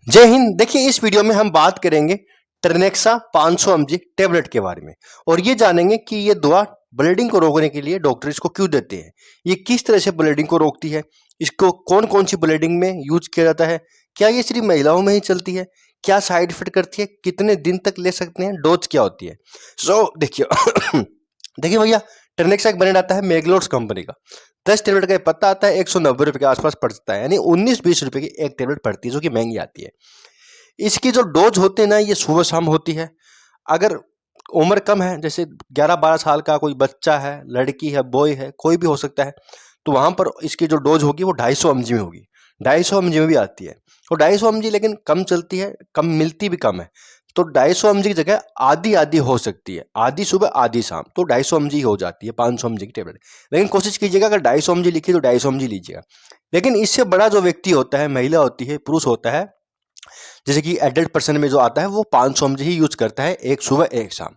जय हिंद। देखिए, इस वीडियो में हम बात करेंगे ट्रेनेक्सा 500 mg टेबलेट के बारे में और ये जानेंगे कि ये दवा ब्लीडिंग को रोकने के लिए डॉक्टर इसको क्यों देते हैं, ये किस तरह से ब्लीडिंग को रोकती है, इसको कौन कौन सी ब्लीडिंग में यूज किया जाता है, क्या ये सिर्फ महिलाओं में ही चलती है, क्या साइड इफेक्ट करती है, कितने दिन तक ले सकते हैं, डोज क्या होती है। देखिए देखिए भैया, ट्रेनेक्सा एक ब्रांड आता है मैग्लोर्स कंपनी का। 10 टेबलेट का ये पत्ता आता है, 190 रुपये के आसपास पड़ता है, यानी 19-20 रुपये की एक टेबलेट पड़ती है, जो कि महंगी आती है। इसकी जो डोज होते हैं ना, ये सुबह शाम होती है। अगर उम्र कम है, जैसे 11-12 साल का कोई बच्चा है, लड़की है, बॉय है, कोई भी हो सकता है, तो वहाँ पर इसकी जो डोज होगी वो 250 mg में होगी। 250 mg में भी आती है, और 250 mg लेकिन कम चलती है, कम मिलती भी कम है। तो 250 mg की जगह आधी आधी हो सकती है, आधी सुबह आधी शाम, तो 250 mg हो जाती है 500 mg की टेबलेट। लेकिन कोशिश कीजिएगा, अगर 250 mg लिखी तो 250 mg लीजिएगा। लेकिन इससे बड़ा जो व्यक्ति होता है, महिला होती है, पुरुष होता है, जैसे कि एडल्ट पर्सन में जो आता है, वो 500 mg ही यूज करता है, एक सुबह एक शाम।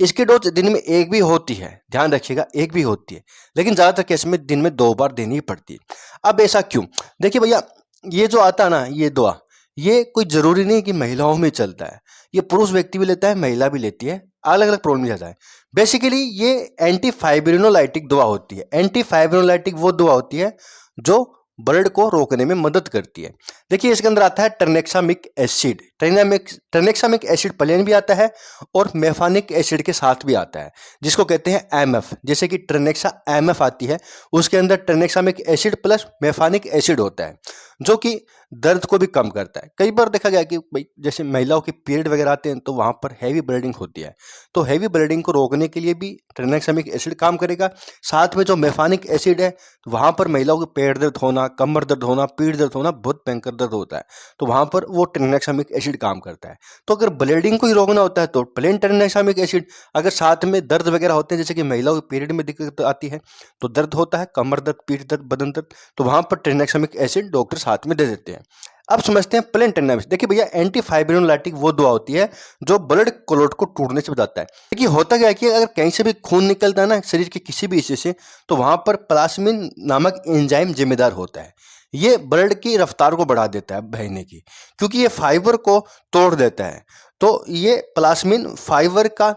इसकी डोज दिन में एक भी होती है, ध्यान रखिएगा, एक भी होती है, लेकिन ज़्यादातर केस में दिन में 2 बार देनी ही पड़ती है। अब ऐसा क्यों? देखिए भैया, ये जो आता है ना, ये दवा, ये कोई ज़रूरी नहीं कि महिलाओं में चलता है, ये पुरुष व्यक्ति भी लेता है, महिला भी लेती है, अलग अलग प्रॉब्लम जाता है। बेसिकली ये एंटी फाइब्रिनोलाइटिक दवा होती है। एंटी फाइब्रिनोलाइटिक वो दवा होती है जो ब्लड को रोकने में मदद करती है। देखिए, इसके अंदर आता है tranexamic acid. Tranexamic acid plain भी आता है और मेफानिक एसिड के साथ भी आता है, जिसको कहते हैं एमएफ। जैसे कि ट्रेनेक्सा एमएफ आती है, उसके अंदर ट्रेनेक्सामिक एसिड प्लस मेफानिक एसिड होता है, जो कि दर्द को भी कम करता है। कई बार देखा गया कि भाई, जैसे महिलाओं के पीरियड वगैरह आते हैं, तो वहाँ पर हैवी ब्लीडिंग होती है, तो हैवी ब्लीडिंग को रोकने के लिए भी ट्रेनेक्सामिक एसिड काम करेगा। साथ में जो मेफानिक एसिड है, वहाँ पर महिलाओं के पेट दर्द होना, कमर दर्द होना, पीठ दर्द होना, बहुत भयंकर दर्द होता है, तो वहाँ पर वो ट्रेनेक्सामिक एसिड काम करता है। तो अगर ब्लीडिंग को ही रोकना होता है तो प्लेन ट्रेनेक्सामिक एसिड। अगर साथ में दर्द वगैरह होते हैं, जैसे कि महिलाओं के पीरियड में दिक्कत आती है, तो दर्द होता है, कमर दर्द, पीठ दर्द, बदन दर्द, तो वहाँ पर ट्रेनेक्सामिक एसिड डॉक्टर साथ में दे देते हैं। अब समझते हैं प्लेन ट्रेनेक्सामिक। देखिए भैया, एंटी फाइब्रिनोलाइटिक वो दवा होती है जो ब्लड क्लॉट को टूटने से बचाता है। देखिए, होता क्या है कि अगर कहीं से भी खून निकलता है ना, शरीर के किसी भी हिस्से से, तो वहाँ पर प्लाज्मिन नामक एंजाइम जिम्मेदार होता है। ये ब्लड की रफ्तार को बढ़ा देता है बहने की, क्योंकि ये फाइबर को तोड़ देता है। तो ये प्लाज्मिन फाइबर का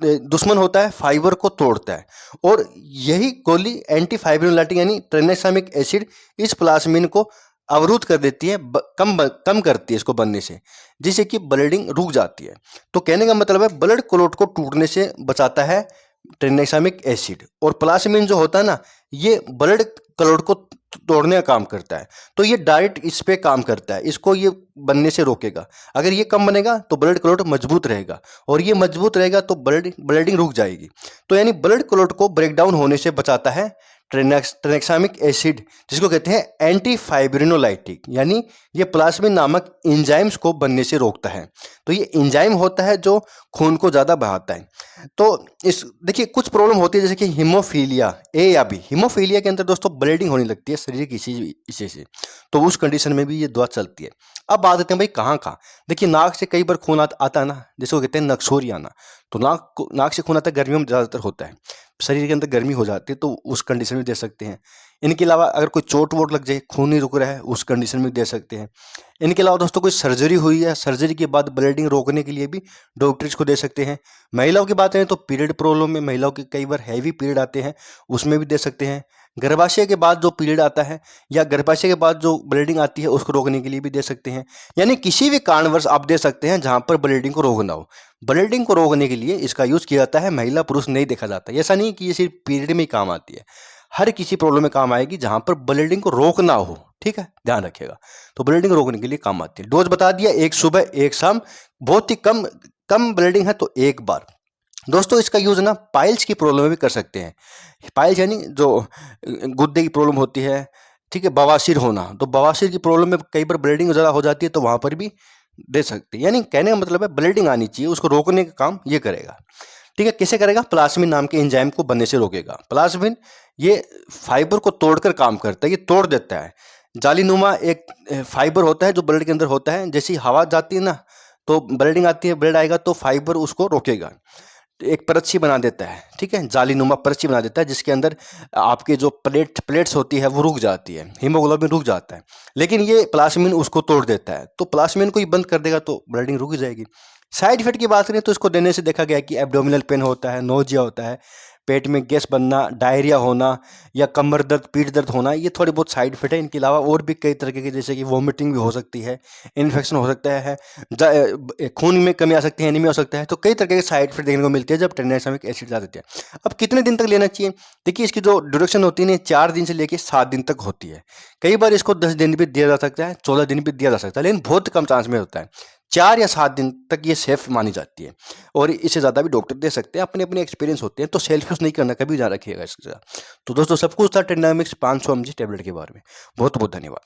दुश्मन होता है, फाइबर को तोड़ता है, और यही गोली एंटी फाइब्रिनोलाइटिक यानी ट्रेनेक्सामिक एसिड इस प्लाज्मिन को अवरुद्ध कर देती है, कम करती है इसको बनने से, जिससे कि ब्लीडिंग रुक जाती है। तो कहने का मतलब है, ब्लड क्लॉट को टूटने से बचाता है ट्रेनेक्सामिक एसिड, और प्लाज्मिन जो होता है ना, ये ब्लड क्लॉट को तोड़ने का काम करता है। तो ये डायरेक्ट इस पे काम करता है, इसको ये बनने से रोकेगा। अगर ये कम बनेगा तो ब्लड क्लॉट मजबूत रहेगा, और ये मजबूत रहेगा तो ब्लीडिंग रुक जाएगी। तो यानी ब्लड क्लॉट को ब्रेक डाउन होने से बचाता है ट्रेनेक्सामिक एसिड, जिसको कहते हैं एंटी फाइब्रिनोलाइटिक, यानी ये प्लाज्मिन नामक एंजाइम्स को बनने से रोकता है। तो ये एंजाइम होता है जो खून को ज़्यादा बहाता है। तो इस देखिए, कुछ प्रॉब्लम होती है, जैसे कि हीमोफीलिया ए या बी। हीमोफीलिया के अंदर दोस्तों ब्लीडिंग होने लगती है शरीर की किसी भी हिस्से से, तो उस कंडीशन में भी ये दवा चलती है। अब बात करते हैं भाई, कहाँ कहाँ। देखिए, नाक से कई बार खून आता है ना, जैसे वो कहते हैं नक्सोरी आना। तो नाक से खून आता है, गर्मियों में ज़्यादातर होता है, शरीर के अंदर गर्मी हो जाती है, तो उस कंडीशन में दे सकते हैं। इनके अलावा अगर कोई चोट वोट लग जाए, खून नहीं रुक रहा है, उस कंडीशन में दे सकते हैं। इनके अलावा दोस्तों कोई सर्जरी हुई है, सर्जरी के बाद ब्लीडिंग रोकने के लिए भी डॉक्टर इसको दे सकते हैं। महिलाओं की बात करें तो पीरियड प्रॉब्लम में महिलाओं के कई बार हैवी पीरियड आते हैं, उसमें भी दे सकते हैं। गर्भाशय के बाद जो पीरियड आता है या गर्भाशय के बाद जो ब्लीडिंग आती है, उसको रोकने के लिए भी दे सकते हैं। यानी किसी भी कारणवश आप दे सकते हैं जहाँ पर ब्लीडिंग को रोकना हो। ब्लीडिंग को रोकने के लिए इसका यूज किया जाता है, महिला पुरुष नहीं देखा जाता। ऐसा नहीं कि ये सिर्फ पीरियड में ही काम आती है, हर किसी प्रॉब्लम में काम आएगी जहां पर ब्लीडिंग को रोकना हो। ठीक है, ध्यान रखिएगा। तो ब्लीडिंग रोकने के लिए काम आती है। डोज बता दिया, एक सुबह एक शाम। बहुत ही कम कम ब्लीडिंग है तो एक बार। दोस्तों, इसका यूज ना पाइल्स की प्रॉब्लम में भी कर सकते हैं। पाइल्स यानी जो गुर्दे की प्रॉब्लम होती है, ठीक है, बवासीर होना, तो बवासीर की प्रॉब्लम में कई बार ब्लीडिंग ज़्यादा हो जाती है, तो वहां पर भी दे सकते हैं। यानी कहने का मतलब है, ब्लीडिंग आनी चाहिए, उसको रोकने का काम ये करेगा। ठीक है, कैसे करेगा? प्लाज्मिन नाम के एंजाइम को बनने से रोकेगा। प्लाज्मिन ये फाइबर को तोड़कर काम करता है, ये तोड़ देता है। जालीनुमा एक फाइबर होता है जो ब्लड के अंदर होता है, जैसी हवा जाती है ना, तो ब्लीडिंग आती है, ब्लड आएगा तो फाइबर उसको रोकेगा। एक परछी बना देता है, ठीक है, जालीनुमा परछी बना देता है, जिसके अंदर आपके जो प्लेट्स होती है वो रुक जाती है, हीमोग्लोबिन रुक जाता है। लेकिन ये प्लाज्मिन उसको तोड़ देता है, तो प्लाज्मिन को ही बंद कर देगा तो ब्लीडिंग रुक जाएगी। साइड इफेक्ट की बात करें तो इसको देने से देखा गया कि एब्डोमिनल पेन होता है, नोजिया होता है, पेट में गैस बनना, डायरिया होना या कमर दर्द, पीठ दर्द होना, ये थोड़े बहुत साइड इफेक्ट है। इनके अलावा और भी कई तरीके के, जैसे कि वॉमिटिंग भी हो सकती है, इन्फेक्शन हो सकता है, खून में कमी आ सकती है, एनीमिया हो सकता है। तो कई तरीके के साइड इफेक्ट देखने को मिलते हैं जब ट्रांसएमिक एसिड ला देते हैं। अब कितने दिन तक लेना चाहिए? देखिए, इसकी जो ड्यूरेशन होती है 4 दिन से लेकर 7 दिन तक होती है। कई बार इसको 10 दिन भी दिया जा सकता है, 14 दिन भी दिया जा सकता है, लेकिन बहुत कम चांस में होता है। 4 या 7 दिन तक ये सेफ मानी जाती है, और इससे ज़्यादा भी डॉक्टर दे सकते हैं, अपने अपने एक्सपीरियंस होते हैं। तो सेल्फ यूज़ नहीं करना, कभी ध्यान रखिएगा इसका। तो दोस्तों, सब कुछ था ट्रेंडामिक्स 500 mg टेबलेट के बारे में। बहुत बहुत धन्यवाद।